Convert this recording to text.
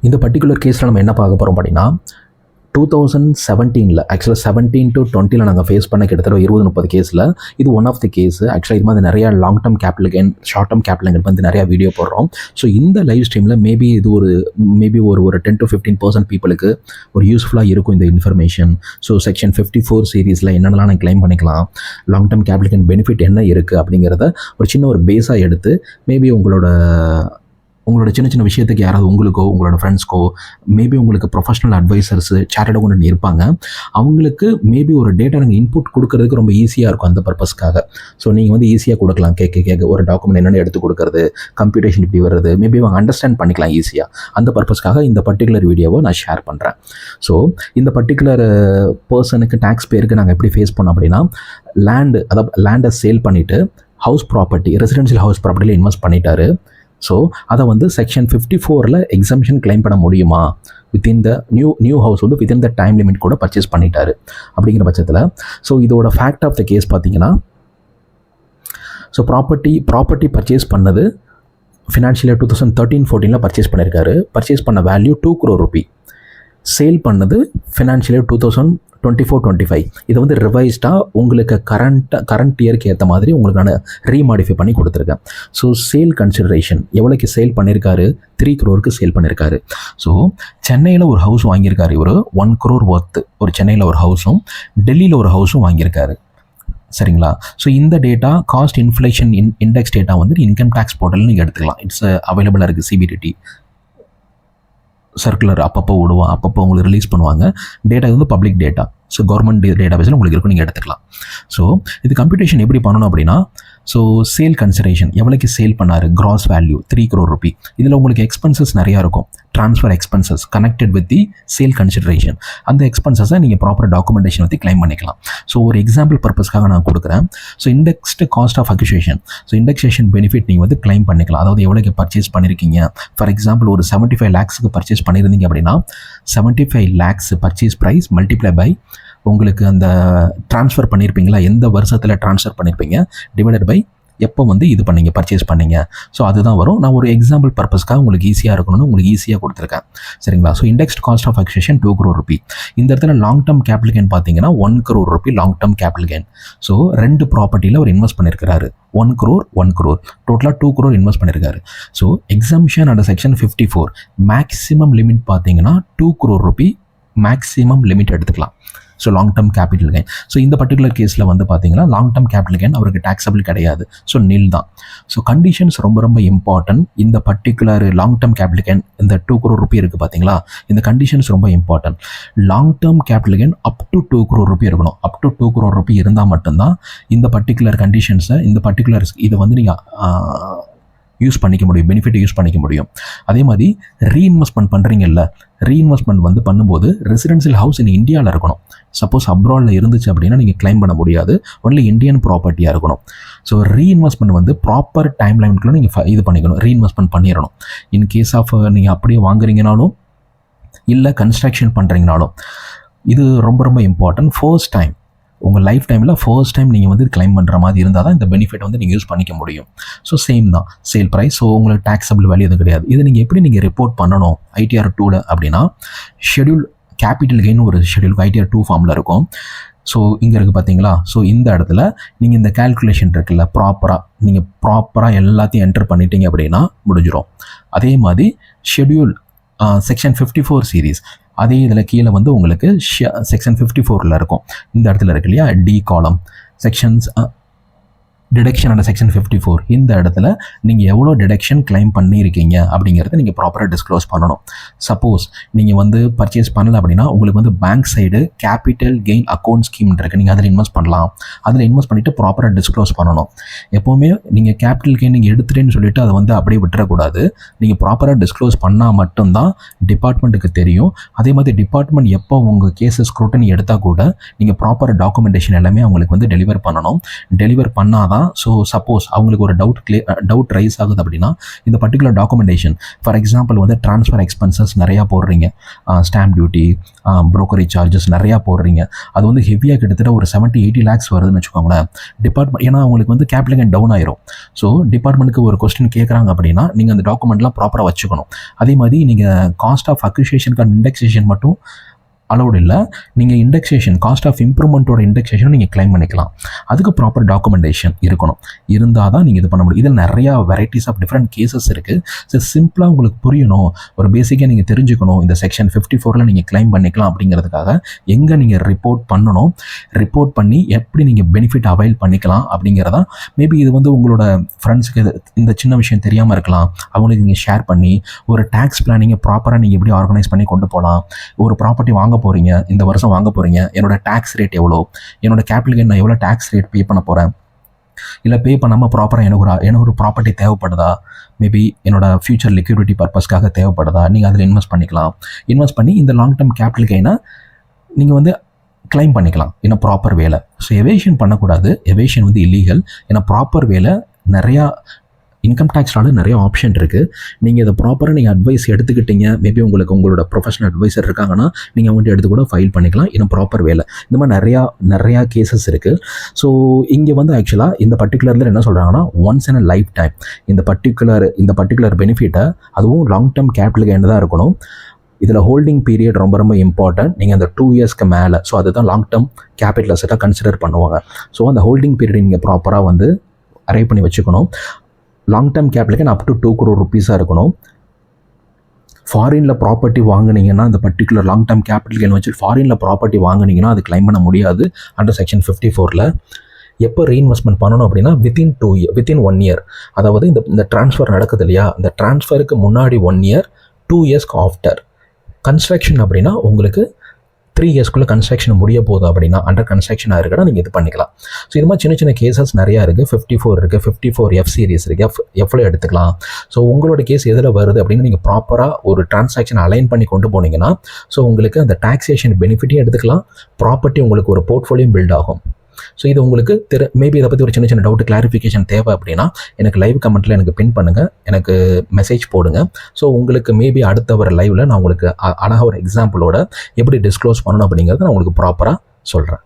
இந்த பர்டிகுலர் கேஸில் நம்ம என்ன பார்க்க போகிறோம் அப்படின்னா 2017 ஆக்சுவலாக 17 to 20 நாங்கள் ஃபேஸ் பண்ண கிட்டத்தட்ட 20-30 கேஸில் இது ஒன் ஆஃப் தி கேஸ். ஆக்சுவலாக இது மாதிரி நிறையா long term capital gain, short term capital gain வந்து நிறையா வீடியோ போடுறோம். ஸோ இந்த லைவ் ஸ்ட்ரீமில் மேபி இது ஒரு 10 to 15% பீப்புளுக்கு ஒரு யூஸ்ஃபுல்லாக இருக்கும் இந்த இன்ஃபர்மேஷன். ஸோ செக்ஷன் 54 சீரீஸில் என்னென்னலாம் நான் கிளைம் பண்ணிக்கலாம், long term capital gain benefit என்ன இருக்குது அப்படிங்கிறத ஒரு சின்ன ஒரு பேஸாக எடுத்து மேபி உங்களோட சின்ன சின்ன விஷயத்துக்கு யாராவது உங்களுக்கோ உங்களோட ஃப்ரெண்ட்ஸ்க்கோ மேபி உங்களுக்கு ப்ரொஃபஷனல் அட்வைசர்ஸு சேட்டட் கொண்டு இருப்பாங்க, அவங்களுக்கு மேபி ஒரு டேட்டா நீங்கள் இன்புட் கொடுக்கறதுக்கு ரொம்ப ஈஸியாக இருக்கும் அந்த பர்பஸ்க்காக. ஸோ நீங்கள் வந்து ஈஸியாக கொடுக்கலாம், கேட்க ஒரு டாக்குமெண்ட் என்னென்னு எடுத்து கொடுக்கறது, கம்ப்யூட்டேஷன் இப்படி வர்றது, மேபி அவங்க அண்டர்ஸ்டாண்ட் பண்ணிக்கலாம் ஈஸியாக. அந்த பர்பஸ்க்காக இந்த பர்டிகுலர் வீடியோவை நான் ஷேர் பண்ணுறேன். ஸோ இந்த பர்டிகுலர் பர்சனுக்கு டேக்ஸ் பேருக்கு நாங்கள் எப்படி ஃபேஸ் பண்ணோம் அப்படின்னா, லேண்டை சேல் பண்ணிவிட்டு ஹவுஸ் ப்ராப்பர்ட்டி, ரெசிடென்ஷியல் ஹவுஸ் ப்ராப்பர்ட்டியில் இன்வெஸ்ட் பண்ணிட்டாரு. ஸோ அதை வந்து செக்ஷன் 54 எக்ஸம்ஷன் கிளைம் பண்ண முடியுமா, வித்தின் த நியூ ஹவுஸ் வந்து வித்தின் த டைம் லிமிட் கூட பர்ச்சேஸ் பண்ணிட்டாரு அப்படிங்கிற பட்சத்தில். ஸோ இதோட ஃபேக்ட் ஆஃப் த கேஸ் பார்த்தீங்கன்னா, ஸோ ப்ராப்பர்ட்டி பர்ச்சேஸ் பண்ணது ஃபினான்ஷியல் இயர் 2013-14 பர்ச்சேஸ் பண்ணியிருக்காரு. பர்ச்சேஸ் பண்ண வேல்யூ 2 crore ரூபி. சேல் பண்ணது ஃபினான்ஷியல் இயர் 2024-25. இதை வந்து ரிவைஸ்டாக உங்களுக்கு கரண்ட் இயருக்கு ஏற்ற மாதிரி உங்களுக்கு நான் ரீமாடிஃபை பண்ணி கொடுத்துருக்கேன். ஸோ சேல் கன்சிடரேஷன் எவ்வளோக்கு சேல் பண்ணியிருக்காரு, 3 crore சேல் பண்ணியிருக்காரு. ஸோ சென்னையில் ஒரு ஹவுஸ் வாங்கியிருக்காரு இவர், 1 crore ஒர்த்து ஒரு சென்னையில் ஒரு ஹவுஸும் டெல்லியில் ஒரு ஹவுஸும் வாங்கியிருக்காரு. சரிங்களா? ஸோ இந்த data cost inflation index data வந்து இன்கம் டேக்ஸ் போர்ட்டல் நீங்கள் எடுத்துக்கலாம். இட்ஸ் அவைலபிளாக இருக்குது. CBDT சர்க்குலர் அப்பப்போ விடுவான், அப்பப்போ உங்களுக்கு ரிலீஸ் பண்ணுவாங்க. டேட்டா வந்து public data. So government data பேஸில் உங்களுக்கு இருக்கும், நீங்கள் எடுத்துக்கலாம். ஸோ இது கம்ப்யூட்டேஷன் எப்படி பண்ணணும் அப்படின்னா, ஸோ சேல் கன்சிடரேஷன் எவ்வளோக்கு சேல் பண்ணார், கிராஸ் வேல்யூ 3 crore ரூபி. இதில் உங்களுக்கு எக்ஸ்பென்சஸ் நிறையா இருக்கும், transfer expenses connected with the sale consideration. அந்த எக்ஸ்பென்சஸை நீங்கள் ப்ராப்பர் டாக்குமெண்டேஷன் வந்து கிளைம் பண்ணிக்கலாம். ஸோ ஒரு எக்ஸாம்பிள் பர்பஸ்க்காக நான் கொடுக்குறேன். So indexed cost of acquisition, so indexation benefit நீங்கள் வந்து கிளைம் பண்ணிக்கலாம். அதாவது எவ்வளோக்கு பர்ச்சேஸ் பண்ணியிருக்கீங்க. ஃபார் எக்ஸாம்பிள் ஒரு 75 lakhs பர்ச்சேஸ் பண்ணியிருந்தீங்க அப்படின்னா 75 lakhs purchase price multiply by உங்களுக்கு அந்த ட்ரான்ஸ்ஃபர் பண்ணியிருப்பீங்களா, எந்த வருஷத்தில் ட்ரான்ஸ்ஃபர் பண்ணியிருப்பீங்க, டிவைடட் பை எப்போ வந்து இது பண்ணீங்க, பர்ச்சேஸ் பண்ணீங்க. ஸோ அதுதான் வரும். நான் ஒரு எக்ஸாம்பிள் பர்பஸ்க்காக உங்களுக்கு ஈஸியாக இருக்கணும்னு உங்களுக்கு ஈஸியாக கொடுத்துருக்கேன். சரிங்களா? So indexed cost of acquisition 2 crore rupee. இந்த இடத்துல லாங் டேர்ம் கேபிட்டல் கெயின் பார்த்தீங்கன்னா 1 crore rupee long term capital gain. So 2 ப்ராப்பர்ட்டியில் அவர் இன்வெஸ்ட் பண்ணியிருக்கிறாரு. 1 crore டோட்டலாக 2 crore இன்வெஸ்ட் பண்ணியிருக்காரு. So exemption under section 54 maximum limit பார்த்தீங்கன்னா 2 crore ரூபி மேக்ஸிமம் லிமிட் எடுத்துக்கலாம். So long term capital gain. So இந்த particular கேஸில் வந்து பார்த்தீங்கன்னா லாங் டேர்ம் கேபிட்டல் கெயின் அவருக்கு டேக்ஸபிள் கிடையாது. ஸோ நில் தான். ஸோ கண்டிஷன்ஸ் ரொம்ப இம்பார்ட்டன்ட். இந்த particular long term capital gain இந்த 2 crore ரூபி இருக்குது பார்த்தீங்களா, இந்த கண்டிஷன்ஸ் ரொம்ப important. Long term capital gain up to 2 crore rupee இருக்கணும். அப் டு 2 crore ரூபி இருந்தால் மட்டும்தான் இந்த பர்டிகுலர் கண்டிஷன்ஸை, இந்த பர்டிகுலர் இதை வந்து நீங்கள் யூஸ் பண்ணிக்க முடியும், பெனிஃபிட் யூஸ் பண்ணிக்க முடியும். அதே மாதிரி ரீஇன்வெஸ்ட்மெண்ட் பண்ணுறீங்கல்ல, ரீஇன்வெஸ்ட்மெண்ட் வந்து பண்ணும்போது ரெசிடென்ஷியல் ஹவுஸ் இன் இந்தியாவில் இருக்கணும். சப்போஸ் அப்ராடில் இருந்துச்சு அப்படின்னா நீங்கள் கிளைம் பண்ண முடியாது. ஒன்லி இந்தியன் ப்ராப்பர்ட்டியாக இருக்கணும். ஸோ ரீஇன்வெஸ்ட்மெண்ட் வந்து ப்ராப்பர் டைம் லைனுக்குள்ள நீங்கள் இது பண்ணிக்கணும், ரீஇன்வெஸ்ட்மெண்ட் பண்ணிடணும். இன் கேஸ் ஆஃப் நீங்கள் அப்படியே வாங்குறீங்கனாலும் இல்லை கன்ஸ்ட்ரக்ஷன் பண்ணுறீங்கனாலும் இது ரொம்ப இம்பார்ட்டன்ட். ஃபர்ஸ்ட் டைம் உங்கள் லைஃப் டைமில் ஃபர்ஸ்ட் டைம் நீங்கள் வந்து கிளைம் பண்ணுற மாதிரி இருந்தால் தான் இந்த பெனிஃபிட் வந்து நீங்கள் யூஸ் பண்ணிக்க முடியும். ஸோ சேம் தான் சேல் ப்ரைஸ். ஸோ உங்களுக்கு டேக்ஸபிள் வேல்யூ எதுவும் கிடையாது. இது நீங்கள் எப்படி நீங்கள் ரிப்போர்ட் பண்ணணும் ITR 2 அப்படின்னா, ஷெட்யூல் கேபிட்டல் கெயின் ஒரு ஷெட்யூல் ITR 2 ஃபார்மில் இருக்கும். ஸோ இங்கே இருக்குது பார்த்தீங்களா. ஸோ இந்த இடத்துல நீங்கள் இந்த கேல்குலேஷன் இருக்குல்ல, ப்ராப்பராக எல்லாத்தையும் என்டர் பண்ணிட்டீங்க அப்படின்னா முடிஞ்சிடும். அதே மாதிரி ஷெட்யூல் செக்ஷன் 54 சீரீஸ், அதே இதில் கீழே வந்து உங்களுக்கு செக்ஷன் 54 இருக்கும். இந்த இடத்துல இருக்கு இல்லையா, டி காலம் செக்ஷன்ஸ் டிடக்ஷன் அண்டர் செக்ஷன் 54. இந்த இடத்துல நீங்கள் எவ்வளோ டிடக்ஷன் கிளைம் பண்ணியிருக்கீங்க அப்படிங்கிறத நீங்கள் ப்ராப்பராக டிஸ்க்ளோஸ் பண்ணணும். சப்போஸ் நீங்கள் வந்து பர்ச்சேஸ் பண்ணல அப்படின்னா உங்களுக்கு வந்து bank side capital gain account scheme இருக்குது, நீங்கள் அதில் இன்வெஸ்ட் பண்ணலாம். அதில் இன்வெஸ்ட் பண்ணிவிட்டு ப்ராப்பராக டிஸ்க்ளோஸ் பண்ணணும். எப்போவுமே நீங்கள் கேபிட்டல் கெயின் நீங்கள் எடுத்துட்டேன்னு சொல்லிவிட்டு அதை வந்து அப்படியே விட்டுறக்கூடாது. நீங்கள் ப்ராப்பராக டிஸ்க்ளோஸ் பண்ணால் மட்டும்தான் டிபார்ட்மெண்ட்டுக்கு தெரியும். அதே மாதிரி டிபார்ட்மெண்ட் எப்போ உங்கள் கேஸஸ் ஸ்க்ரூட்டனி எடுத்தால் கூட நீங்கள் ப்ராப்பர் டாக்குமெண்டேஷன் எல்லாமே அவங்களுக்கு வந்து டெலிவர் பண்ணணும். டெலிவர் பண்ணாதான் ஸோ சப்போஸ் அவங்களுக்கு ஒரு டவுட் ரைஸ் ஆகுது அப்படின்னா இந்த பர்டிகுலர் டாக்குமெண்டேஷன், ஃபார் எக்ஸாம்பிள் வந்து ட்ரான்ஸ்ஃபர் எக்ஸ்பென்சஸ் நிறையா போடுறீங்க, ஸ்டாம்ப் டியூட்டி, ப்ரோக்கரேஜ் சார்ஜஸ் நிறையா போடுறீங்க, அது வந்து ஹெவியாக கிட்டத்தட்ட ஒரு 70-80 lakhs வருதுன்னு வச்சுக்கோங்களேன். டிபார்ட்மெண்ட் ஏன்னா அவங்களுக்கு வந்து கேபிட்டல் கெயின் டவுன் ஆயிரும். ஸோ டிபார்ட்மெண்ட்டுக்கு ஒரு கொஸ்டின் கேட்குறாங்க அப்படின்னா நீங்கள் அந்த டாக்குமெண்ட்லாம் ப்ராப்பராக வச்சுக்கணும். அதே மாதிரி நீங்கள் காஸ்ட் ஆஃப் அக்ரிஷியேஷனுக்கான இண்டெக்ஸேஷன் மட்டும் அலௌட் இல்லை, நீங்கள் இண்டெக்ஸேஷன் காஸ்ட் ஆஃப் இம்ப்ரூவ்மெண்ட்டோட இண்டெக்ஸேஷன் நீங்கள் கிளைம் பண்ணிக்கலாம். அதுக்கு ப்ராப்பர் டாக்குமெண்டேஷன் இருக்கணும், இருந்தால் தான் நீங்கள் இது பண்ண முடியும். இதில் நிறையா வெரைட்டிஸ் ஆஃப் டிஃப்ரெண்ட் கேசஸ் இருக்குது. ஸோ சிம்பிளாக உங்களுக்கு புரியணும், ஒரு பேசிக்காக நீங்கள் தெரிஞ்சுக்கணும், இந்த செக்ஷன் 54 நீங்கள் கிளைம் பண்ணிக்கலாம் அப்படிங்கிறதுக்காக எங்கே நீங்கள் ரிப்போர்ட் பண்ணணும், ரிப்போர்ட் பண்ணி எப்படி நீங்கள் பெனிஃபிட் அவைல் பண்ணிக்கலாம் அப்படிங்கிறதா. மேபி இது வந்து உங்களோட ஃப்ரெண்ட்ஸுக்கு இந்த சின்ன விஷயம் தெரியாமல் இருக்கலாம், அவங்களுக்கு நீங்கள் ஷேர் பண்ணி ஒரு டேக்ஸ் பிளானிங்கை ப்ராப்பராக நீங்கள் எப்படி ஆர்கனைஸ் பண்ணி கொண்டு போகலாம். ஒரு ப்ராப்பர்ட்டி வாங்க போகிறீங்க, இந்த வருஷம் வாங்க போகிறீங்க, என்னோட டேக்ஸ் ரேட் எவ்வளோ, என்னோட கேபிட்டல் கெயின் நான் எவ்வளோ டேக்ஸ் ரேட் பே பண்ண போகிறேன், இல்லை பே பண்ணாமல் ப்ராப்பராக எனக்கு ஒரு ப்ராப்பர்ட்டி தேவைப்படுதா, மேபி என்னோட ஃபியூச்சர் லிக்விடிட்டி பர்பஸ்க்காக தேவைப்படுதா, நீங்கள் அதில் இன்வெஸ்ட் பண்ணிக்கலாம். இன்வெஸ்ட் பண்ணி இந்த லாங் டேர்ம் கேபிட்டல் கெயினை நீங்கள் வந்து கிளைம் பண்ணிக்கலாம் ஏன்னா ப்ராப்பர் வேலை. ஸோ எவேஷன் பண்ணக்கூடாது, எவேஷன் வந்து இல்லீகல். ஏன்னா ப்ராப்பர் வேலை நிறையா இன்கம் டேக்ஸ்னால நிறைய ஆப்ஷன் இருக்குது. நீங்கள் இதை ப்ராப்பராக நீங்கள் அட்வைஸ் எடுத்துக்கிட்டீங்க, மேபி உங்களுக்கு உங்களோட ப்ரொஃபஷனல் அட்வைசர் இருக்காங்கன்னா நீங்கள் அவங்கள்ட்ட எடுத்து கூட ஃபைல் பண்ணிக்கலாம். இன்னும் ப்ராப்பர் வேலை இந்த மாதிரி நிறையா கேசஸ் இருக்குது. ஸோ இங்கே வந்து ஆக்சுவலாக இந்த பர்டிகுலரில் என்ன சொல்கிறாங்கன்னா, once in a life time இந்த பர்டிகுலர் பெனிஃபிட்டை, அதுவும் லாங் டேர்ம் கேபிட்டல் கெயின் தான் இருக்கணும். இதில் ஹோல்டிங் பீரியட் ரொம்ப ரொம்ப இம்பார்ட்டன்ட். நீங்கள் அந்த 2 இயர்ஸ்க்கு மேலே, ஸோ அதுதான் லாங் டேர்ம் கேபிட்டல் அசெட்டாக கன்சிடர் பண்ணுவாங்க. ஸோ அந்த ஹோல்டிங் பீரியட் நீங்கள் ப்ராப்பராக வந்து அரைவ் பண்ணி வச்சுக்கணும். லாங் டேர்ம் கேபிட்டலுக்கு அப் டு 2 crore rupees இருக்கணும். ஃபாரினில் ப்ராப்பர்ட்டி வாங்கினீங்கன்னா, இந்த particular long term capital gain வச்சு ஃபாரினில் ப்ராப்பர்ட்டி வாங்கினீங்கன்னா அது கிளைம் பண்ண முடியாது அண்டர் செக்ஷன் 54. எப்போ ரீஇன்வெஸ்ட்மெண்ட் பண்ணணும் அப்படின்னா வித்தின் 1 year. அதாவது இந்த ட்ரான்ஸ்ஃபர் நடக்குது இல்லையா, இந்த ட்ரான்ஸ்ஃபருக்கு முன்னாடி 1 year, 2 years ஆஃப்டர். கன்ஸ்ட்ரக்ஷன் அப்படின்னா உங்களுக்கு 3 yearsக்குள்ளே கன்ஸ்ட்ரக்ஷன் முடிய போகுது அப்படின்னா, அண்டர் கன்ஸ்ட்ரக்ஷனாக இருக்கா நீங்கள் இது பண்ணிக்கலாம். ஸோ இது மாதிரி சின்ன கேசஸ் நிறையா இருக்குது. 54 இருக்குது, 54F சீரிஸ் இருக்குது, எஃப்ல எடுத்துக்கலாம். ஸோ உங்களோட கேஸ் எதில் வருது அப்படின்னு நீங்கள் ப்ராப்பராக ஒரு டிரான்சாக்ஷன் அலைன் பண்ணி கொண்டு போனீங்கன்னா, ஸோ உங்களுக்கு அந்த டாக்ஸேஷன் பெனிஃபிட்டையும் எடுத்துக்கலாம், ப்ராப்பர்ட்டி உங்களுக்கு ஒரு போர்ட்ஃபோலியோ பில்ட் ஆகும். ஸோ இது உங்களுக்கு மேபி இதை பற்றி ஒரு சின்ன டவுட் கிளாரிஃபிகேஷன் தேவை அப்படின்னா எனக்கு லைவ் கமெண்ட்டில் எனக்கு பின் பண்ணுங்கள், எனக்கு மெசேஜ் போடுங்க. ஸோ உங்களுக்கு மேபி அடுத்த வர லைவில் நான் உங்களுக்கு அழகாக ஒரு எக்ஸாம்பிளோட எப்படி டிஸ்க்ளோஸ் பண்ணணும் அப்படிங்கிறத நான் உங்களுக்கு ப்ராப்பராக சொல்கிறேன்.